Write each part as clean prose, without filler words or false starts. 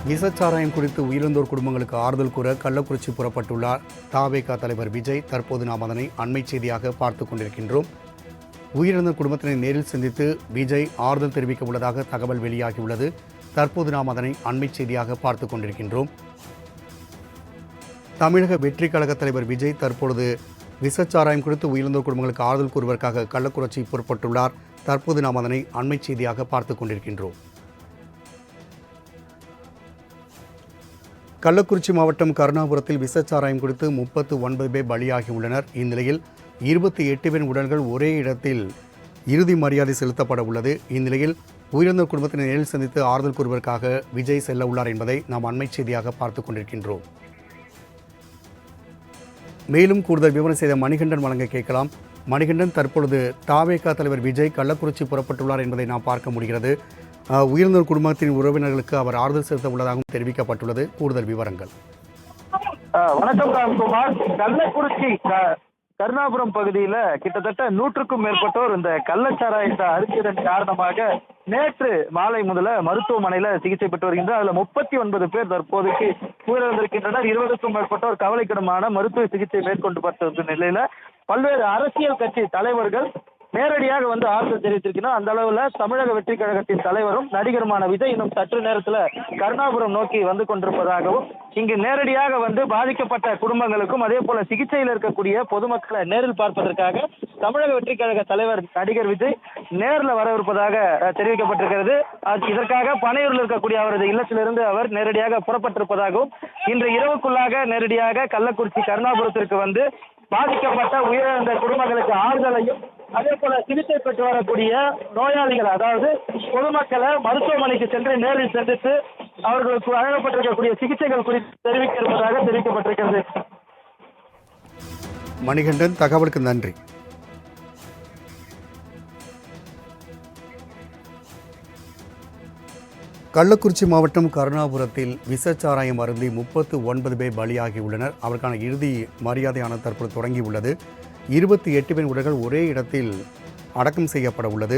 விசச்சாராயம் குறித்து உயிரிழந்தோர் குடும்பங்களுக்கு ஆறுதல் கூற கள்ளக்குறிச்சி புறப்பட்டுள்ளார் தவேக தலைவர் விஜய். தற்போது நாம் அதனை அண்மை செய்தியாக பார்த்து கொண்டிருக்கின்றோம். உயிரிழந்த குடும்பத்தினை நேரில் சந்தித்து விஜய் ஆறுதல் தெரிவிக்க உள்ளதாக தகவல் வெளியாகியுள்ளது. தற்போது நாம் அதனை அண்மை செய்தியாக பார்த்து கொண்டிருக்கின்றோம். தமிழக வெற்றி கழக தலைவர் விஜய் தற்பொழுது விசச்சாராயம் குறித்து உயிரிழந்தோர் குடும்பங்களுக்கு ஆறுதல் கூறுவதற்காக கள்ளக்குறிச்சி புறப்பட்டுள்ளார். தற்போது நாம் அதனை அண்மை செய்தியாக பார்த்து கொண்டிருக்கின்றோம். கள்ளக்குறிச்சி மாவட்டம் கருணாபுரத்தில் விசச்சாராயம் குறித்து 39 பேர் பலியாகியுள்ளனர். இந்நிலையில் 28 பேரின் உடல்கள் ஒரே இடத்தில் இறுதி மரியாதை செலுத்தப்பட உள்ளது. இந்நிலையில் உயிரிழந்த குடும்பத்தினை நேரில் சந்தித்து ஆறுதல் கூறுவதற்காக விஜய் செல்ல உள்ளார் என்பதை நாம் அண்மை செய்தியாக பார்த்து கொண்டிருக்கின்றோம். மேலும் கூடுதல் விவரம் செய்த மணிகண்டன் வழங்க கேட்கலாம். மணிகண்டன், தற்பொழுது தவேக தலைவர் விஜய் கள்ளக்குறிச்சி புறப்பட்டுள்ளார் என்பதை நாம் பார்க்க முடிகிறது. உயிரிழந்தோர் குடும்பத்தின் உறவினர்களுக்கு அவர் ஆறுதல் செலுத்த உள்ளதாகவும் தெரிவிக்கப்பட்டுள்ளது. கூடுதல் விவரங்கள். வணக்கம் ராம்குமார். கள்ளக்குறிச்சி கருணாபுரம் பகுதியில கிட்டத்தட்ட 100க்கும் மேற்பட்டோர் இந்த கள்ளச்சாராயத்தை அருந்தியதன் காரணமாக நேற்று மாலை முதல மருத்துவமனையில சிகிச்சை பெற்று வருகின்றனர். அதுல 39 பேர் தற்போதைக்கு உயிரிழந்திருக்கின்றனர். 20க்கும் மேற்பட்டோர் கவலைக்கிடமான மருத்துவ சிகிச்சை மேற்கொண்டு பட்ட நிலையில பல்வேறு அரசியல் கட்சி தலைவர்கள் நேரடியாக வந்து ஆறுதல் தெரிவித்திருக்கிறார். அந்த அளவுல தமிழக வெற்றி கழகத்தின் தலைவரும் நடிகருமான விஜய் இன்னும் சற்று நேரத்துல கருணாபுரம் நோக்கி வந்து கொண்டிருப்பதாகவும், இங்கு நேரடியாக வந்து பாதிக்கப்பட்ட குடும்பங்களுக்கும் அதே போல சிகிச்சையில் இருக்கக்கூடிய பொதுமக்களை நேரில் பார்ப்பதற்காக தமிழக வெற்றி கழக தலைவர் நடிகர் விஜய் நேரில் வரவிருப்பதாக தெரிவிக்கப்பட்டிருக்கிறது. இதற்காக பனையூரில் இருக்கக்கூடிய அவரது இல்லத்திலிருந்து அவர் நேரடியாக புறப்பட்டிருப்பதாகவும், இன்று இரவுக்குள்ளாக நேரடியாக கள்ளக்குறிச்சி கருணாபுரத்திற்கு வந்து பாதிக்கப்பட்ட உயிரிழந்த குடும்பங்களுக்கு ஆறுதலையும் அதே போல சிகிச்சை பெற்று வரக்கூடிய நோயாளிகள், அதாவது பொதுமக்களை மருத்துவமனைக்கு சென்று நேரில் சந்தித்து அவர்களுக்கு வழங்கப்பட்டிருக்கக்கூடிய சிகிச்சைகள் குறித்து தெரிவிக்க இருப்பதாக தெரிவிக்கப்பட்டிருக்கிறது. மணிகண்டன், தகவலுக்கு நன்றி. கள்ளக்குறிச்சி மாவட்டம் கருணாபுரத்தில் விசச்சாராயம் அருந்தி 39 பேர் பலியாகியுள்ளனர். அவருக்கான இறுதி மரியாதையான தற்போது தொடங்கியுள்ளது. 28 பேர் உடல்கள் ஒரே இடத்தில் அடக்கம் செய்யப்பட உள்ளது.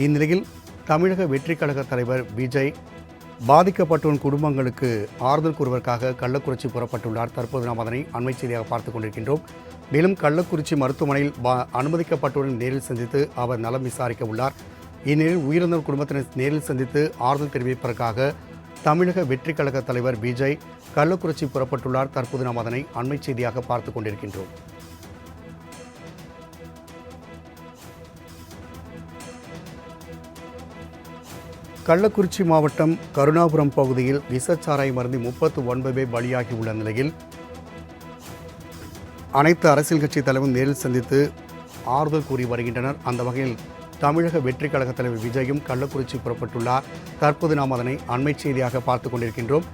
இந்நிலையில் தமிழக வெற்றி கழக தலைவர் விஜய் பாதிக்கப்பட்டோர் குடும்பங்களுக்கு ஆறுதல் கூறுவதற்காக கள்ளக்குறிச்சி புறப்பட்டுள்ளார். தற்போது நாம் அதனை அண்மை செய்தியாக பார்த்து கொண்டிருக்கின்றோம். மேலும் கள்ளக்குறிச்சி மருத்துவமனையில் அனுமதிக்கப்பட்டோரின் நேரில் சந்தித்து அவர் நலம் விசாரிக்க உள்ளார். இந்நிலையில் உயிரிழந்தோர் குடும்பத்தினை நேரில் சந்தித்து ஆறுதல் தெரிவிப்பதற்காக தமிழக வெற்றி கழக தலைவர் விஜய் கள்ளக்குறிச்சி புறப்பட்டுள்ளார். தற்போது நாம் அதனை அண்மை செய்தியாக பார்த்து கொண்டிருக்கின்றோம். கள்ளக்குறிச்சி மாவட்டம் கருணாபுரம் பகுதியில் விசச்சாராயம் அருந்தி 39 பேர் பலியாகியுள்ள நிலையில் அனைத்து அரசியல் கட்சி தலைவரும் நேரில் சந்தித்து ஆறுதல் கூறி வருகின்றனர். அந்த வகையில் தமிழக வெற்றி கழக தலைவர் விஜயும் கள்ளக்குறிச்சி புறப்பட்டுள்ளார். தற்போது நாம் அதனை அண்மை செய்தியாக பார்த்து கொண்டிருக்கின்றோம்.